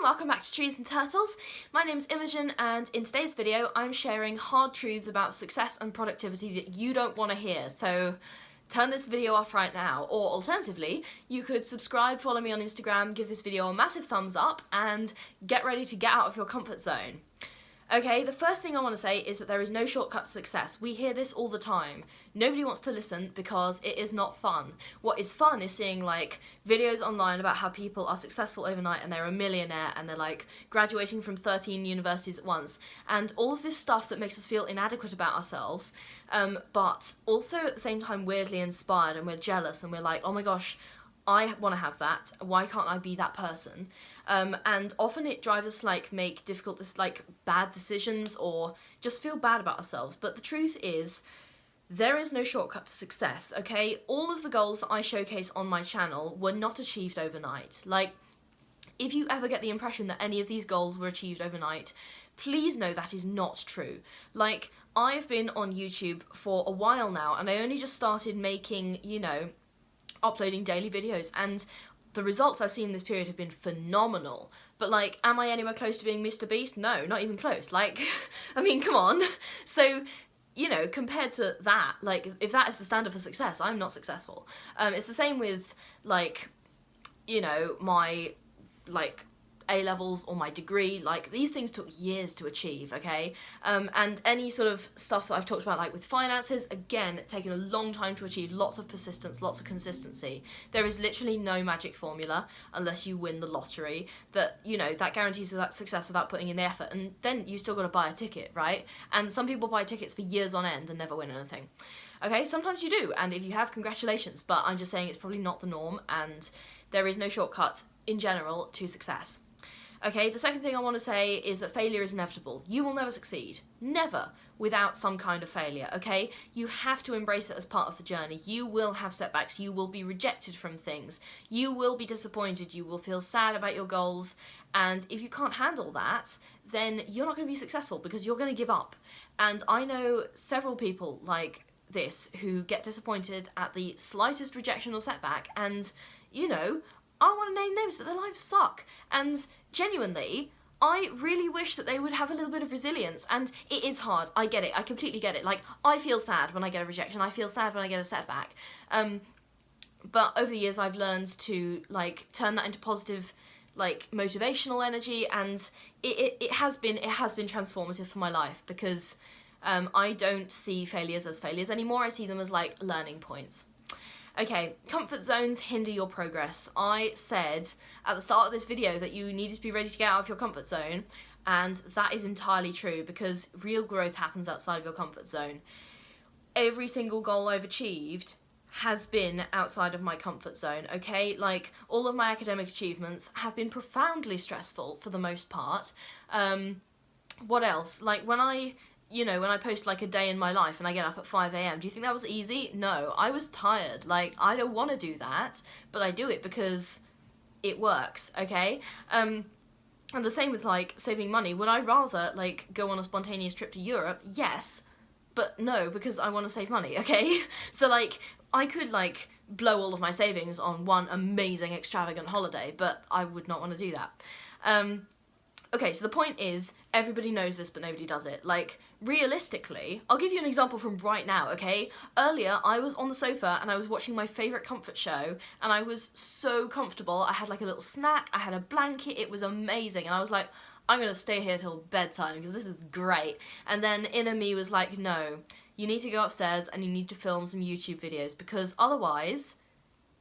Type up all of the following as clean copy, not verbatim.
welcome back to Trees and Turtles. My name's Imogen, and in today's video I'm sharing hard truths about success and productivity that you don't want to hear, so turn this video off right now. Or alternatively, you could subscribe, follow me on Instagram, give this video a massive thumbs up, and get ready to get out of your comfort zone. Okay, the first thing I want to say is that there is no shortcut to success. We hear this all the time. Nobody wants to listen because it is not fun. What is fun is seeing like videos online about how people are successful overnight and they're a millionaire and they're like graduating from 13 universities at once, and all of this stuff that makes us feel inadequate about ourselves, but also at the same time weirdly inspired, and we're jealous and we're like, oh my gosh, I want to have that, why can't I be that person? And often it drives us to like make difficult, like bad decisions or just feel bad about ourselves. But the truth is, there is no shortcut to success, okay? All of the goals that I showcase on my channel were not achieved overnight. Like, if you ever get the impression that any of these goals were achieved overnight, please know that is not true. Like, I've been on YouTube for a while now, and I only just started making, you know, uploading daily videos, and the results I've seen in this period have been phenomenal. But like, am I anywhere close to being Mr. Beast? No, not even close. Like, I mean, come on. So, you know, compared to that, like, if that is the standard for success, I'm not successful. It's the same with, like, you know, my, like, A-levels or my degree. Like, these things took years to achieve, okay? And any sort of stuff that I've talked about, like with finances, again, taken a long time to achieve, lots of persistence, lots of consistency. There is literally no magic formula unless you win the lottery that, you know, that guarantees that success without putting in the effort, and then you still got to buy a ticket, right? And some people buy tickets for years on end and never win anything. Okay, sometimes you do, and if you have, congratulations, but I'm just saying it's probably not the norm, and there is no shortcut in general to success. Okay, the second thing I want to say is that failure is inevitable. You will never succeed. Never without some kind of failure, okay? You have to embrace it as part of the journey. You will have setbacks. You will be rejected from things. You will be disappointed. You will feel sad about your goals. And if you can't handle that, then you're not going to be successful because you're going to give up. And I know several people like this who get disappointed at the slightest rejection or setback, and, you know, I don't want to name names, but their lives suck. And genuinely, I really wish that they would have a little bit of resilience. And it is hard. I get it. I completely get it. Like, I feel sad when I get a rejection. I feel sad when I get a setback. But over the years, I've learned to, like, turn that into positive, like, motivational energy. And it has been transformative for my life, because I don't see failures as failures anymore. I see them as, like, learning points. Okay, comfort zones hinder your progress. I said at the start of this video that you needed to be ready to get out of your comfort zone, and that is entirely true, because real growth happens outside of your comfort zone. Every single goal I've achieved has been outside of my comfort zone, okay? Like, all of my academic achievements have been profoundly stressful for the most part. What else? Like, when I post like a day in my life and I get up at 5 AM, do you think that was easy? No, I was tired. Like, I don't want to do that, but I do it because it works, okay? And the same with like saving money. Would I rather like go on a spontaneous trip to Europe? Yes, but no, because I want to save money, okay? So like, I could like blow all of my savings on one amazing extravagant holiday, but I would not want to do that. Okay, so the point is, everybody knows this, but nobody does it. Like, realistically, I'll give you an example from right now, okay? Earlier, I was on the sofa and I was watching my favourite comfort show, and I was so comfortable. I had like a little snack, I had a blanket, it was amazing, and I was like, I'm gonna stay here till bedtime because this is great. And then inner me was like, no, you need to go upstairs and you need to film some YouTube videos, because otherwise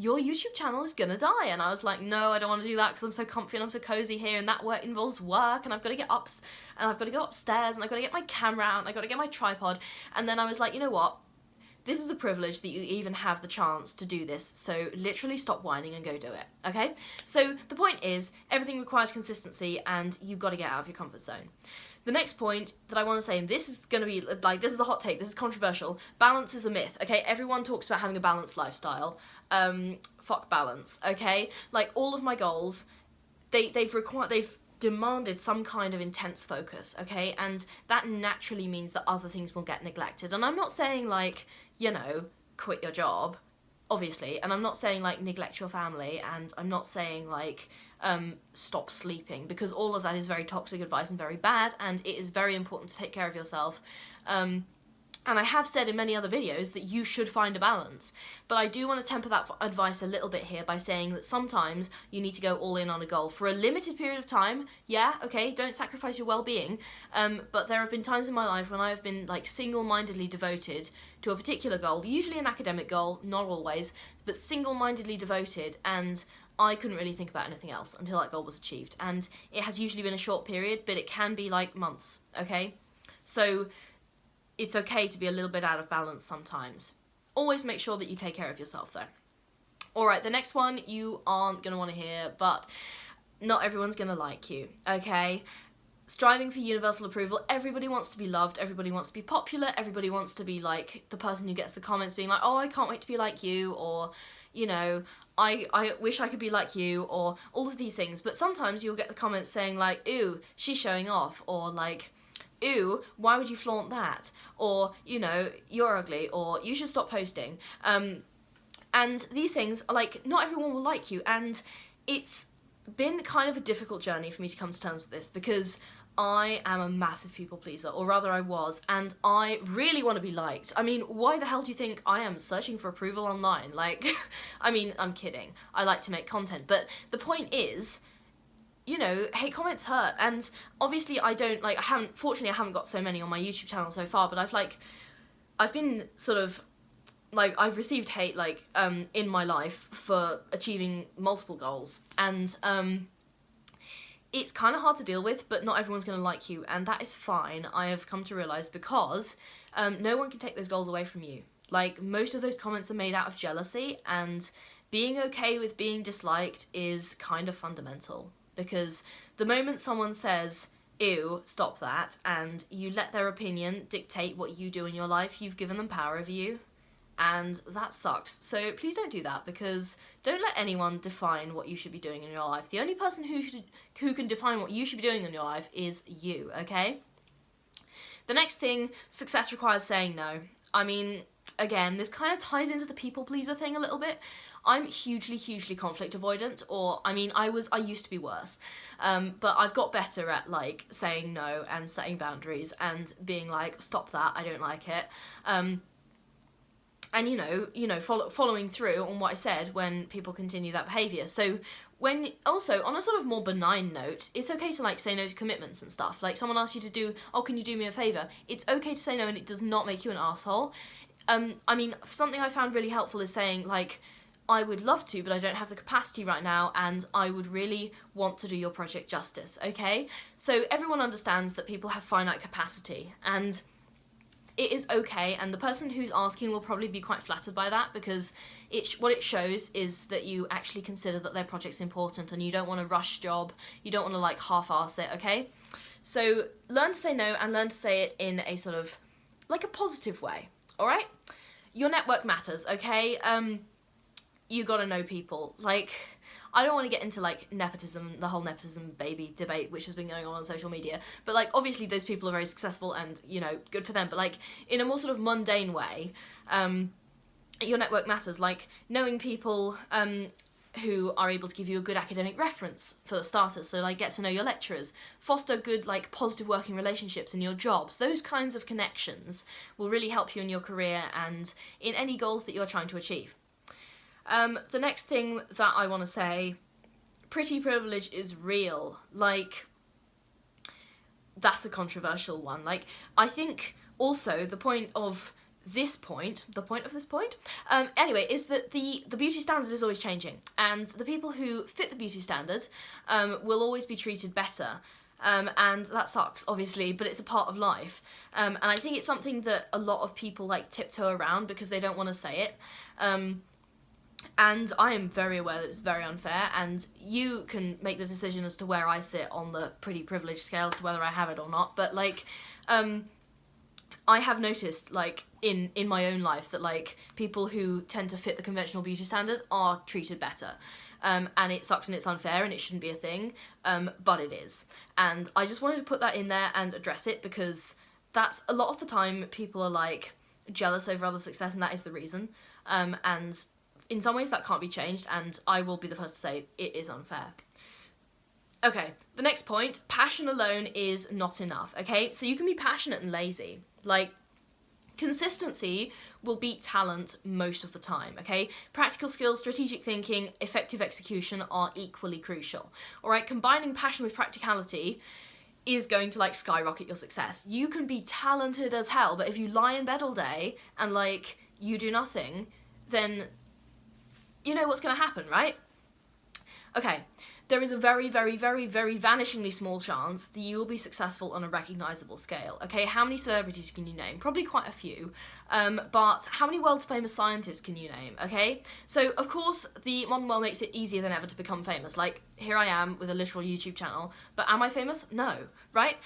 your YouTube channel is gonna die. And I was like, no, I don't want to do that because I'm so comfy and I'm so cozy here, and that work involves work, and I've got to get up, and I've got to go upstairs, and I've got to get my camera out, and I've got to get my tripod. And then I was like, you know what? This is a privilege that you even have the chance to do this, so literally stop whining and go do it, okay? So the point is, everything requires consistency, and you've got to get out of your comfort zone. The next point that I want to say, and this is going to be, like, this is a hot take, this is controversial, balance is a myth, okay? Everyone talks about having a balanced lifestyle. Fuck balance, okay? Like, all of my goals, they've demanded some kind of intense focus, okay? And that naturally means that other things will get neglected. And I'm not saying, like, you know, quit your job. obviously, and I'm not saying like neglect your family, and I'm not saying like stop sleeping, because all of that is very toxic advice and very bad, and it is very important to take care of yourself. And I have said in many other videos that you should find a balance, but I do want to temper that advice a little bit here by saying that sometimes you need to go all in on a goal for a limited period of time. Yeah, okay, don't sacrifice your well-being, but there have been times in my life when I have been like single-mindedly devoted to a particular goal, usually an academic goal, not always, but single-mindedly devoted, and I couldn't really think about anything else until that goal was achieved. And it has usually been a short period, but it can be like months, okay? So it's okay to be a little bit out of balance sometimes. Always make sure that you take care of yourself though. Alright, the next one you aren't going to want to hear, but not everyone's going to like you, okay? Striving for universal approval. Everybody wants to be loved, everybody wants to be popular, everybody wants to be like the person who gets the comments being like, oh, I can't wait to be like you, or, you know, I wish I could be like you, or all of these things. But sometimes you'll get the comments saying like, ooh, she's showing off, or like, ooh, why would you flaunt that? Or, you know, you're ugly, or you should stop posting. And these things are like, not everyone will like you, and it's been kind of a difficult journey for me to come to terms with this, because I am a massive people pleaser, or rather I was, and I really want to be liked. I mean, why the hell do you think I am searching for approval online? Like, I mean, I'm kidding. I like to make content, but the point is, you know, hate comments hurt, and obviously fortunately I haven't got so many on my YouTube channel so far, but I've been sort of, like, I've received hate, like, in my life for achieving multiple goals, and, it's kind of hard to deal with, but not everyone's going to like you, and that is fine, I have come to realise, because no one can take those goals away from you. Like, most of those comments are made out of jealousy, and being okay with being disliked is kind of fundamental. Because the moment someone says, ew, stop that, and you let their opinion dictate what you do in your life, you've given them power over you, and that sucks. So please don't do that, because don't let anyone define what you should be doing in your life. The only person who can define what you should be doing in your life is you, okay? The next thing, success requires saying no. I mean, again, this kind of ties into the people pleaser thing a little bit. I'm hugely conflict avoidant, or, I mean, I used to be worse, but I've got better at, like, saying no and setting boundaries and being like, stop that, I don't like it, and, you know, following through on what I said when people continue that behaviour. So when, also, on a sort of more benign note, it's okay to, like, say no to commitments and stuff. Like, someone asks you to do, oh, can you do me a favour? It's okay to say no, and it does not make you an arsehole. I mean, something I found really helpful is saying, like, I would love to, but I don't have the capacity right now, and I would really want to do your project justice, okay? So everyone understands that people have finite capacity, and it is okay, and the person who's asking will probably be quite flattered by that, because what it shows is that you actually consider that their project's important, and you don't want to rush job, you don't want to, like, half-arse it, okay? So learn to say no, and learn to say it in a sort of, like, a positive way, alright? Your network matters, okay? You gotta know people. Like, I don't want to get into, like, nepotism, the whole nepotism baby debate, which has been going on social media, but, like, obviously those people are very successful and, you know, good for them, but, like, in a more sort of mundane way, your network matters. Like, knowing people, who are able to give you a good academic reference, for starters, so, like, get to know your lecturers, foster good, like, positive working relationships in your jobs. Those kinds of connections will really help you in your career and in any goals that you're trying to achieve. The next thing that I want to say, pretty privilege is real. Like, that's a controversial one. Like, I think also the point of this point, anyway, is that the beauty standard is always changing, and the people who fit the beauty standard will always be treated better. And that sucks, obviously, but it's a part of life. And I think it's something that a lot of people, like, tiptoe around because they don't want to say it. And I am very aware that it's very unfair, and you can make the decision as to where I sit on the pretty privilege scale as to whether I have it or not, but, like, I have noticed, like, in my own life that, like, people who tend to fit the conventional beauty standard are treated better. And it sucks and it's unfair and it shouldn't be a thing, but it is. And I just wanted to put that in there and address it, because that's, a lot of the time, people are, like, jealous over other success, and that is the reason. And in some ways that can't be changed, and I will be the first to say it is unfair. Okay, the next point, passion alone is not enough, okay? So you can be passionate and lazy. Like, consistency will beat talent most of the time, okay? Practical skills, strategic thinking, effective execution are equally crucial. All right, combining passion with practicality is going to like skyrocket your success. You can be talented as hell, but if you lie in bed all day and like you do nothing, then you know what's going to happen, right? Okay, there is a very, very, very, very vanishingly small chance that you will be successful on a recognisable scale. Okay, how many celebrities can you name? Probably quite a few, but how many world famous scientists can you name? Okay, so of course the modern world makes it easier than ever to become famous. Like, here I am with a literal YouTube channel, but am I famous? No, right?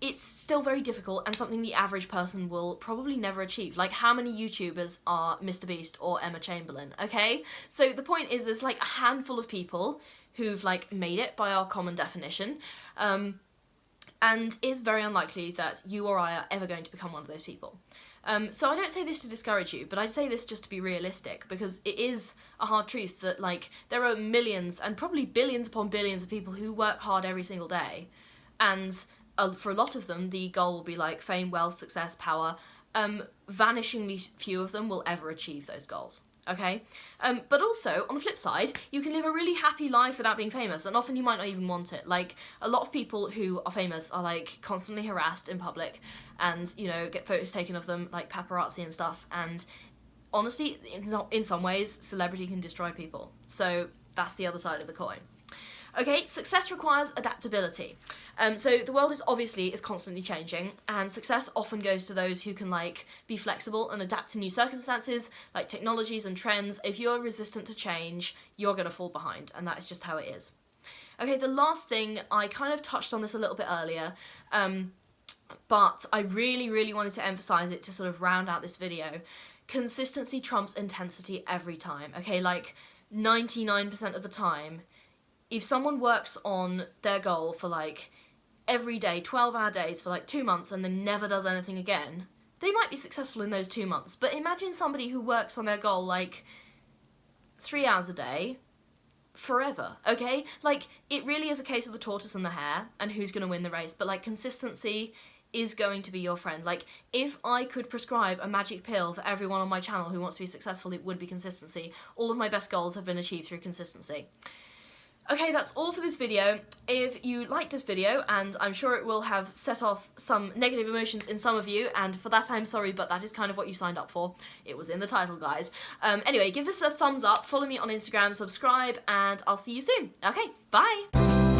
It's still very difficult and something the average person will probably never achieve. Like, how many YouTubers are Mr. Beast or Emma Chamberlain, okay? So the point is there's like a handful of people who've like made it by our common definition, and it's very unlikely that you or I are ever going to become one of those people. So I don't say this to discourage you, but I'd say this just to be realistic, because it is a hard truth that like there are millions and probably billions upon billions of people who work hard every single day, and for a lot of them the goal will be like fame, wealth, success, power. Vanishingly few of them will ever achieve those goals. Okay, but also, on the flip side, you can live a really happy life without being famous, and often you might not even want it. Like, a lot of people who are famous are, like, constantly harassed in public, and, you know, get photos taken of them, like paparazzi and stuff, and honestly, in some ways, celebrity can destroy people. So, that's the other side of the coin. Okay, success requires adaptability. So the world is constantly changing, and success often goes to those who can like be flexible and adapt to new circumstances, like technologies and trends. If you're resistant to change, you're going to fall behind, and that is just how it is. Okay, the last thing, I kind of touched on this a little bit earlier, but I really, really wanted to emphasize it to sort of round out this video. Consistency trumps intensity every time, okay? Like 99% of the time, if someone works on their goal for like every day, 12-hour days for like 2 months and then never does anything again, they might be successful in those 2 months. But imagine somebody who works on their goal like 3 hours a day forever, okay? Like, it really is a case of the tortoise and the hare and who's going to win the race. But like, consistency is going to be your friend. Like, if I could prescribe a magic pill for everyone on my channel who wants to be successful, it would be consistency. All of my best goals have been achieved through consistency. Okay, that's all for this video. If you like this video, and I'm sure it will have set off some negative emotions in some of you, and for that I'm sorry, but that is kind of what you signed up for. It was in the title, guys. Anyway, give this a thumbs up, follow me on Instagram, subscribe, and I'll see you soon. Okay, bye!